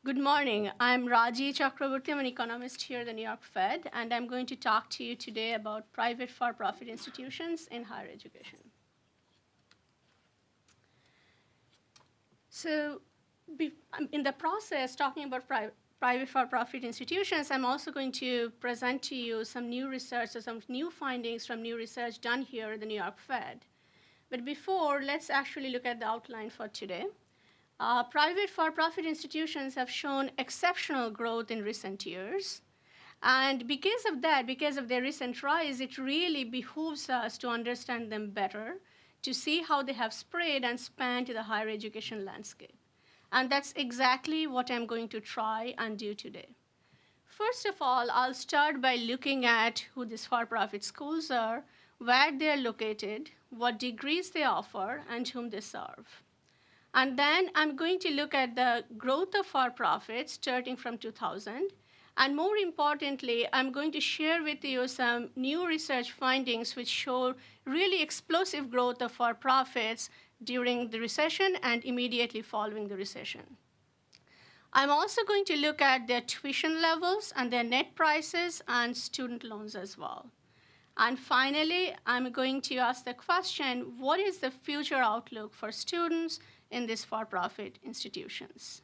Good morning. I'm Raji Chakrabarti. I'm an economist here at the New York Fed, and I'm going to talk to you today about private for-profit institutions in higher education. So in the process, talking about private for-profit institutions, I'm also going to present to you some new research or some new findings from new research done here at the New York Fed. But before, let's actually look at the outline for today. Private for-profit institutions have shown exceptional growth in recent years. And because of that, because of their recent rise, it really behooves us to understand them better, to see how they have spread and spanned the higher education landscape. And that's exactly what I'm going to try and do today. First of all, I'll start by looking at who these for-profit schools are, where they're located, what degrees they offer, and whom they serve. And then I'm going to look at the growth of for-profits starting from 2000. And more importantly, I'm going to share with you some new research findings which show really explosive growth of for-profits during the recession and immediately following the recession. I'm also going to look at their tuition levels and their net prices and student loans as well. And finally, I'm going to ask the question, what is the future outlook for students in these for-profit institutions?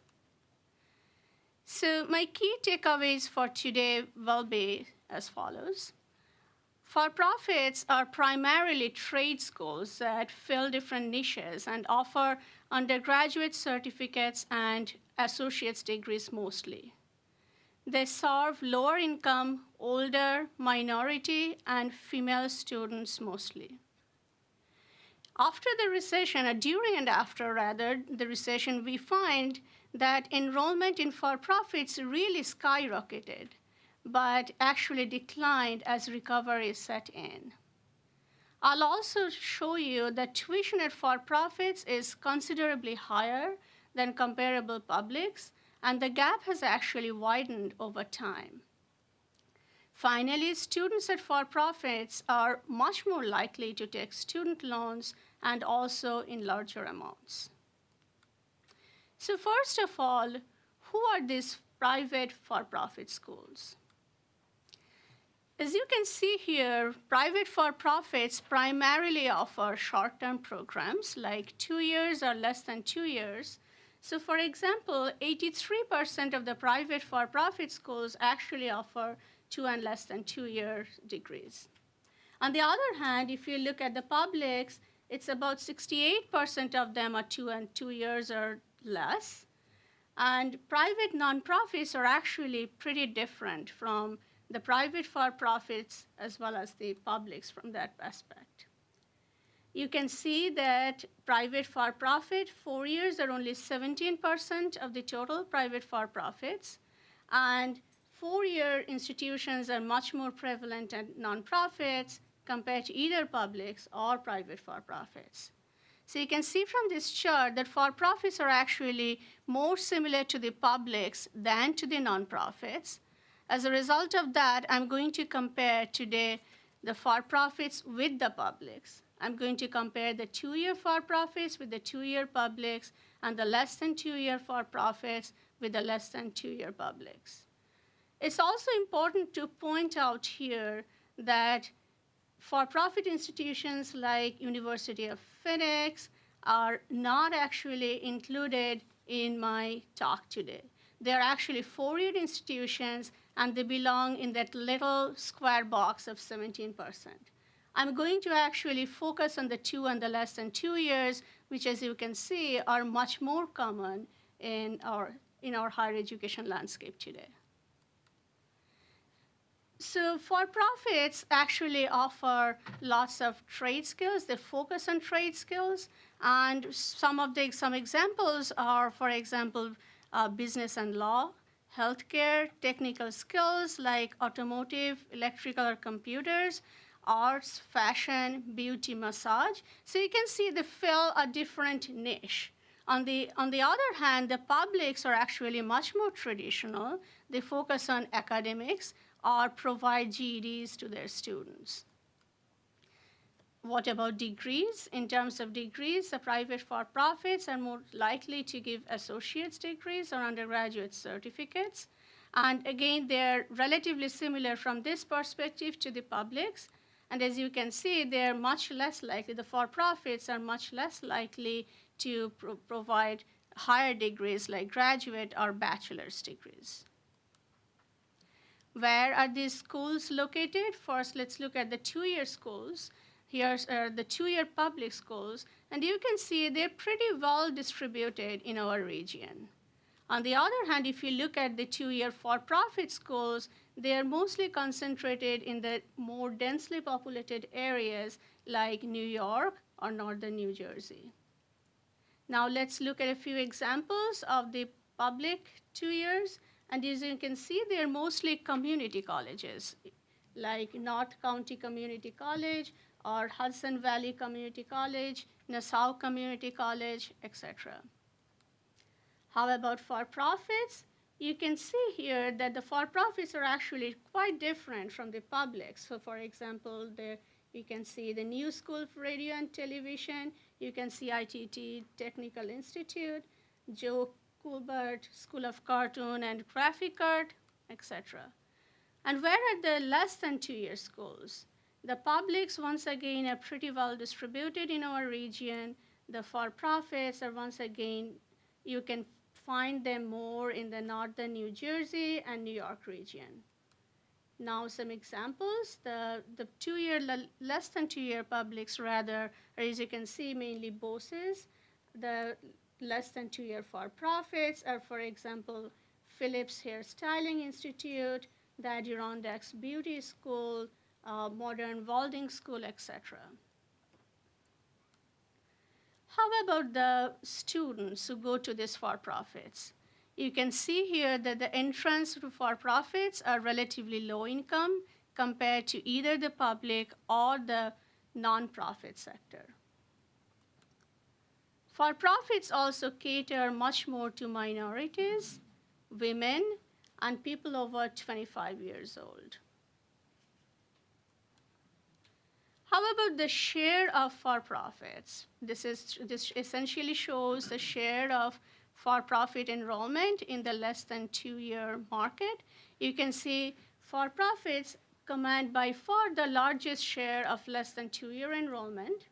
So my key takeaways for today will be as follows. For-profits are primarily trade schools that fill different niches and offer undergraduate certificates and associate's degrees mostly. They serve lower income, older, minority, and female students mostly. After the recession, or during and after rather, the recession, we find that enrollment in for-profits really skyrocketed, but actually declined as recovery set in. I'll also show you that tuition at for-profits is considerably higher than comparable publics, and the gap has actually widened over time. Finally, students at for-profits are much more likely to take student loans and also in larger amounts. So first of all, who are these private for-profit schools? As you can see here, private for-profits primarily offer short-term programs like 2 years or less than 2 years. So for example, 83% of the private for-profit schools actually offer 2 and less than 2-year degrees. On the other hand, if you look at the publics, it's about 68% of them are 2 years or less. And private nonprofits are actually pretty different from the private for-profits as well as the publics from that aspect. You can see that private for-profit, 4 years are only 17% of the total private for-profits, and 4-year institutions are much more prevalent at nonprofits compared to either publics or private for-profits. So you can see from this chart that for-profits are actually more similar to the publics than to the nonprofits. As a result of that, I'm going to compare today the for-profits with the publics. I'm going to compare the 2-year for-profits with the 2-year publics and the less than 2-year for-profits with the less than 2-year publics. It's also important to point out here that for-profit institutions like University of Phoenix are not actually included in my talk today. They're actually 4-year institutions, and they belong in that little square box of 17%. I'm going to actually focus on the 2 and the less than 2 years, which, as you can see, are much more common in our higher education landscape today. So for-profits actually offer lots of trade skills. They focus on trade skills. And some examples are, for example, business and law, healthcare, technical skills like automotive, electrical or computers, arts, fashion, beauty, massage. So you can see they fill a different niche. On the other hand, the publics are actually much more traditional. They focus on academics or provide GEDs to their students. What about degrees? In terms of degrees, the private for-profits are more likely to give associate's degrees or undergraduate certificates. And again, they're relatively similar from this perspective to the publics. And as you can see, they're much less likely, the for-profits are much less likely to provide higher degrees like graduate or bachelor's degrees. Where are these schools located? First, let's look at the two-year schools. Here's the two-year public schools, and you can see they're pretty well distributed in our region. On the other hand, if you look at the two-year for-profit schools, they are mostly concentrated in the more densely populated areas like New York or northern New Jersey. Now let's look at a few examples of the public 2 years. And as you can see, they're mostly community colleges, like North County Community College or Hudson Valley Community College, Nassau Community College, etc. How about for-profits? You can see here that the for-profits are actually quite different from the public. So for example, you can see the New School of Radio and Television. You can see ITT Technical Institute, Joe Colbert School of Cartoon and Graphic Art, etc. And where are the less than 2-year schools? The publics, once again, are pretty well distributed in our region. The for-profits are, once again, you can find them more in the northern New Jersey and New York region. Now some examples. The less than 2-year publics rather, or as you can see, mainly BOSES. The less than 2-year for-profits are, for example, Phillips Hairstyling Institute, the Adirondacks Beauty School, Modern Welding School, etc. How about the students who go to these for-profits? You can see here that the entrance to for-profits are relatively low income compared to either the public or the nonprofit sector. For-profits also cater much more to minorities, women, and people over 25 years old. How about the share of for-profits? This essentially shows the share of for-profit enrollment in the less than 2-year market. You can see for-profits command by far the largest share of less than 2-year enrollment.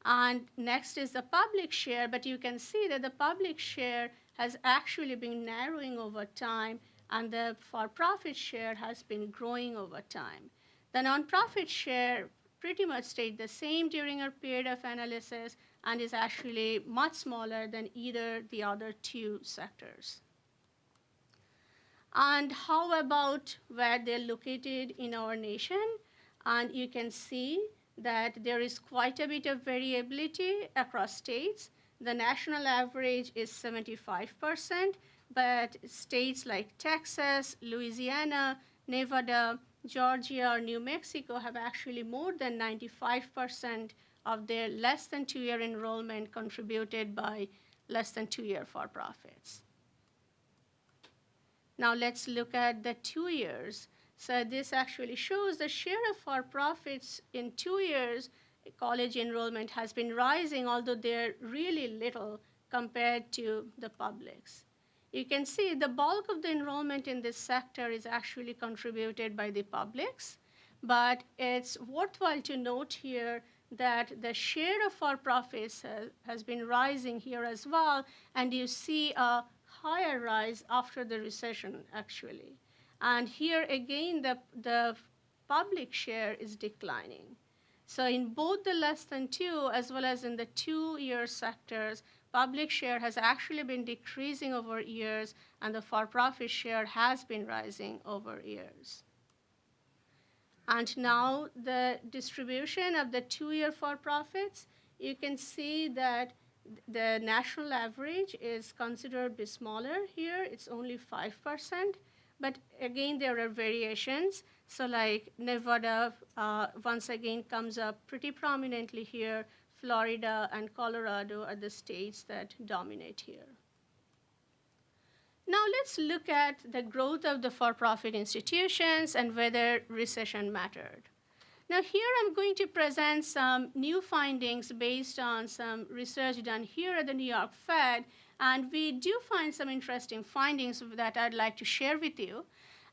And next is the public share, but you can see that the public share has actually been narrowing over time, and the for-profit share has been growing over time. The nonprofit share pretty much stayed the same during our period of analysis and is actually much smaller than either the other two sectors. And how about where they're located in our nation? And you can see that there is quite a bit of variability across states. The national average is 75%, but states like Texas, Louisiana, Nevada, Georgia, or New Mexico have actually more than 95% of their less than 2-year enrollment contributed by less than 2-year for-profits. Now let's look at the 2 years. So this actually shows the share of for-profits in 2 years. College enrollment has been rising, although they're really little compared to the publics. You can see the bulk of the enrollment in this sector is actually contributed by the publics, but it's worthwhile to note here that the share of for-profits has been rising here as well, and you see a higher rise after the recession, actually. And here again, the public share is declining. So in both the less than 2 as well as in the 2-year sectors, public share has actually been decreasing over years, and the for-profit share has been rising over years. And now the distribution of the 2-year for-profits, you can see that the national average is considerably smaller here. It's only 5%. But again, there are variations. So like Nevada, once again, comes up pretty prominently here. Florida and Colorado are the states that dominate here. Now let's look at the growth of the for-profit institutions and whether recession mattered. Now here I'm going to present some new findings based on some research done here at the New York Fed, and we do find some interesting findings that I'd like to share with you.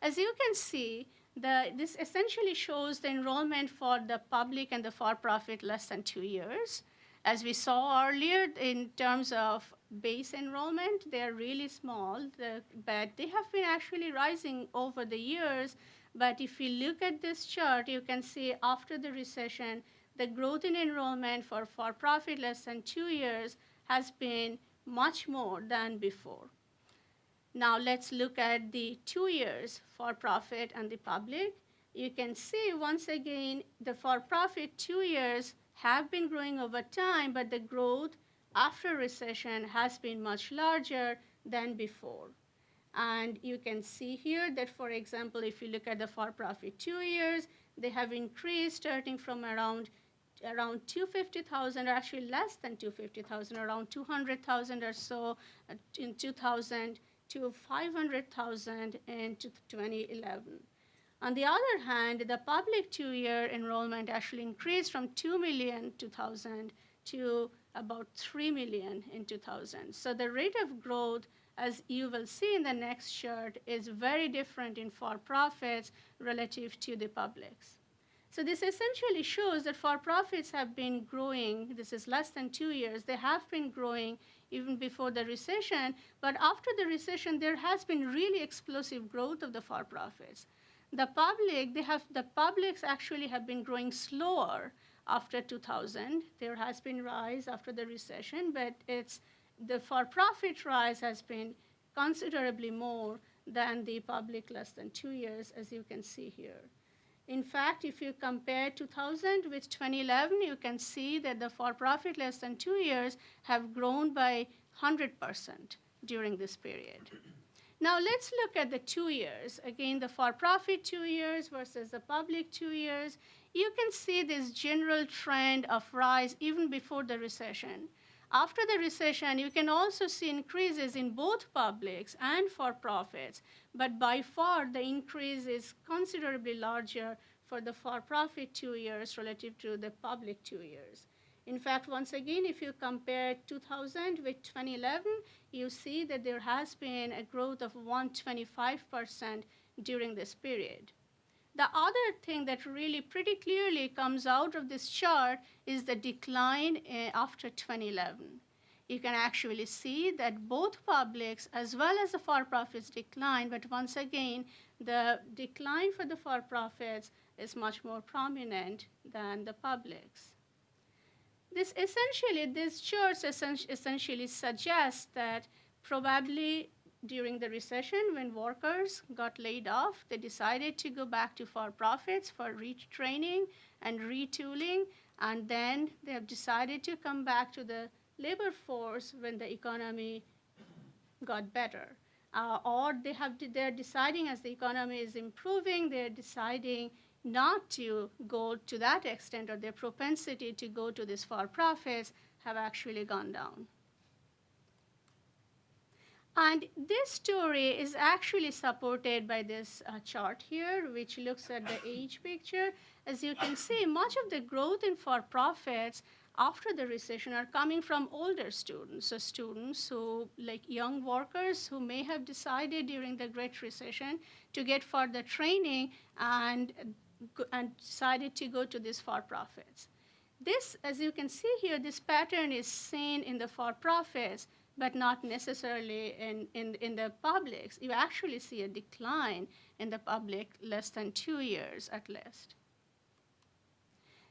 As you can see, this essentially shows the enrollment for the public and the for-profit less than 2 years. As we saw earlier, in terms of base enrollment, they're really small, but they have been actually rising over the years. But if you look at this chart, you can see after the recession, the growth in enrollment for profit less than 2 years has been much more than before. Now let's look at the 2 years for profit and the public. You can see once again the for profit 2 years have been growing over time, but the growth after recession has been much larger than before. And you can see here that, for example, if you look at the for-profit 2 years, they have increased starting from around 250,000, or actually less than 250,000, around 200,000 or so in 2000 to 500,000 in 2011. On the other hand, the public 2-year enrollment actually increased from 2 million in 2000 to about 3 million in 2000. So the rate of growth, as you will see in the next chart, is very different in for-profits relative to the publics. So this essentially shows that for-profits have been growing. This is less than 2 years. They have been growing even before the recession, but after the recession, there has been really explosive growth of the for-profits. The publics actually have been growing slower after 2000. There has been rise after the recession, but the for-profit rise has been considerably more than the public less than 2 years, as you can see here. In fact, if you compare 2000 with 2011, you can see that the for-profit less than 2 years have grown by 100% during this period. Now let's look at the 2 years. Again, the for-profit 2 years versus the public 2 years. You can see this general trend of rise even before the recession. After the recession, you can also see increases in both publics and for-profits, but by far the increase is considerably larger for the for-profit 2 years relative to the public 2 years. In fact, once again, if you compare 2000 with 2011, you see that there has been a growth of 125% during this period. The other thing that really pretty clearly comes out of this chart is the decline after 2011. You can actually see that both publics as well as the for-profits decline, but once again, the decline for the for-profits is much more prominent than the publics. This chart essentially suggests that probably during the recession, when workers got laid off, they decided to go back to for-profits for retraining and retooling, and then they have decided to come back to the labor force when the economy got better. Or they're deciding, as the economy is improving, they're deciding not to go to that extent, or their propensity to go to these for-profits have actually gone down. And this story is actually supported by this chart here, which looks at the age picture. As you can see, much of the growth in for-profits after the recession are coming from older students. So students who, like young workers who may have decided during the Great Recession to get further training and decided to go to these for-profits. This, as you can see here, this pattern is seen in the for-profits, but not necessarily in the publics. You actually see a decline in the public less than 2 years at least.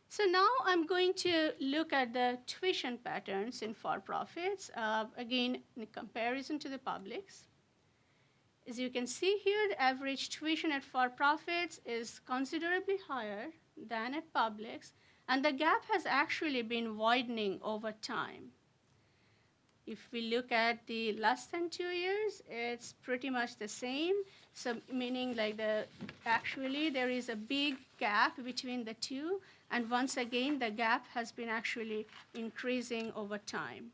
So now I'm going to look at the tuition patterns in for-profits, again, in comparison to the publics. As you can see here, the average tuition at for-profits is considerably higher than at publics, and the gap has actually been widening over time. If we look at the less than 2 years, it's pretty much the same. So meaning like actually there is a big gap between the two, and once again, the gap has been actually increasing over time.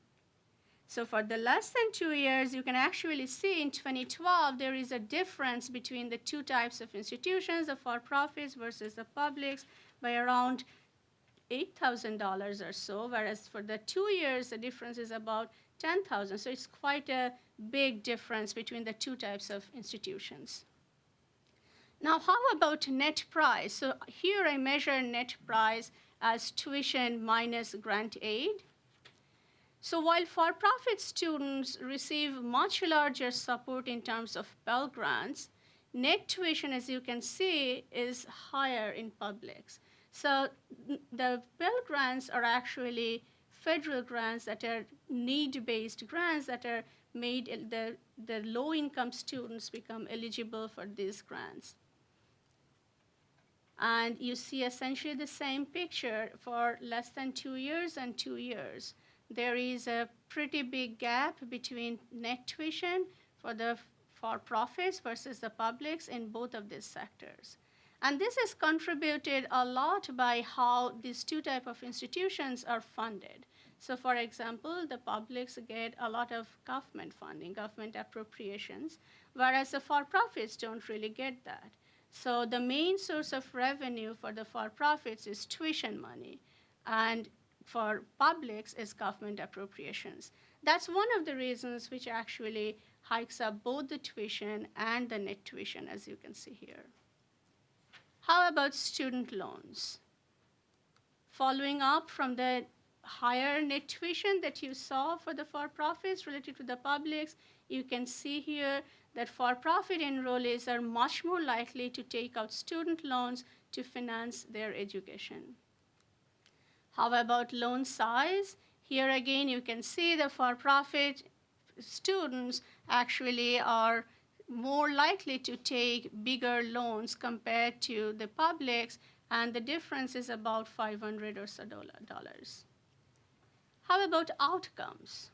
So for the less than 2 years, you can actually see in 2012, there is a difference between the two types of institutions, the for-profits versus the publics, by around $8,000 or so, whereas for the 2 years, the difference is about $10,000. So it's quite a big difference between the two types of institutions. Now, how about net price? So here I measure net price as tuition minus grant aid. So while for-profit students receive much larger support in terms of Pell Grants, net tuition, as you can see, is higher in publics. So the Pell Grants are actually federal grants that are need-based grants that are made, the low-income students become eligible for these grants. And you see essentially the same picture for less than 2 years and 2 years. There is a pretty big gap between net tuition for the for-profits versus the publics in both of these sectors. And this is contributed a lot by how these two types of institutions are funded. So for example, the publics get a lot of government funding, government appropriations, whereas the for-profits don't really get that. So the main source of revenue for the for-profits is tuition money, and for publics is government appropriations. That's one of the reasons which actually hikes up both the tuition and the net tuition, as you can see here. How about student loans? Following up from the higher net tuition that you saw for the for-profits related to the publics, you can see here that for-profit enrollees are much more likely to take out student loans to finance their education. How about loan size? Here again, you can see the for-profit students actually are more likely to take bigger loans compared to the publics, and the difference is about $500 or so. How about outcomes?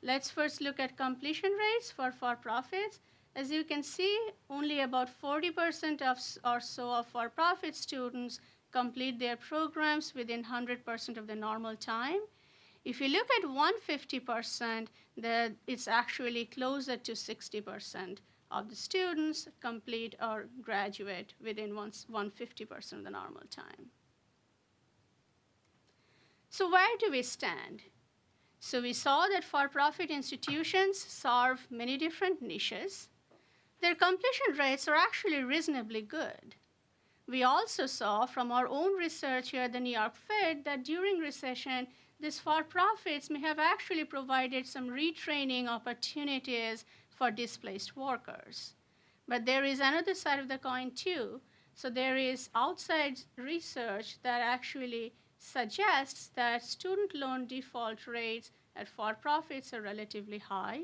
Let's first look at completion rates for for-profits. As you can see, only about 40% or so of for-profit students complete their programs within 100% of the normal time. If you look at 150%, it's actually closer to 60% of the students complete or graduate within 150% of the normal time. So where do we stand? So we saw that for-profit institutions serve many different niches. Their completion rates are actually reasonably good. We also saw from our own research here at the New York Fed that during recession, these for-profits may have actually provided some retraining opportunities for displaced workers. But there is another side of the coin too. So there is outside research that actually suggests that student loan default rates at for-profits are relatively high.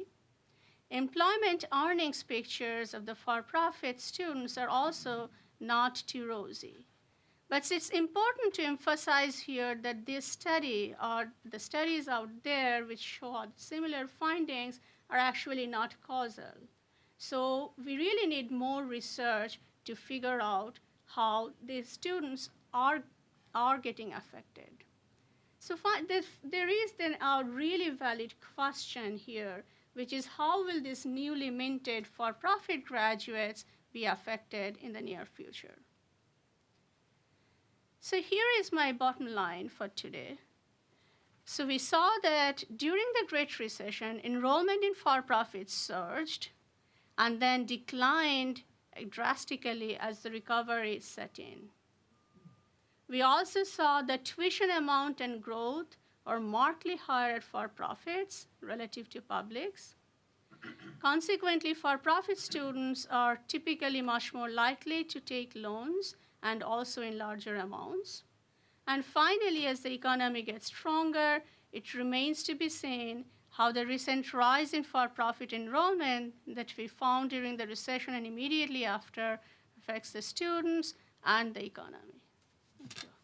Employment earnings pictures of the for-profit students are also not too rosy. But it's important to emphasize here that this study, or the studies out there which show similar findings, are actually not causal. So we really need more research to figure out how these students are getting affected. So there is then a really valid question here, which is how will these newly minted for-profit graduates be affected in the near future? So here is my bottom line for today. So we saw that during the Great Recession, enrollment in for-profits surged and then declined drastically as the recovery set in. We also saw that tuition amount and growth are markedly higher at for-profits relative to publics. Consequently, for-profit students are typically much more likely to take loans and also in larger amounts. And finally, as the economy gets stronger, it remains to be seen how the recent rise in for-profit enrollment that we found during the recession and immediately after affects the students and the economy. Thank you.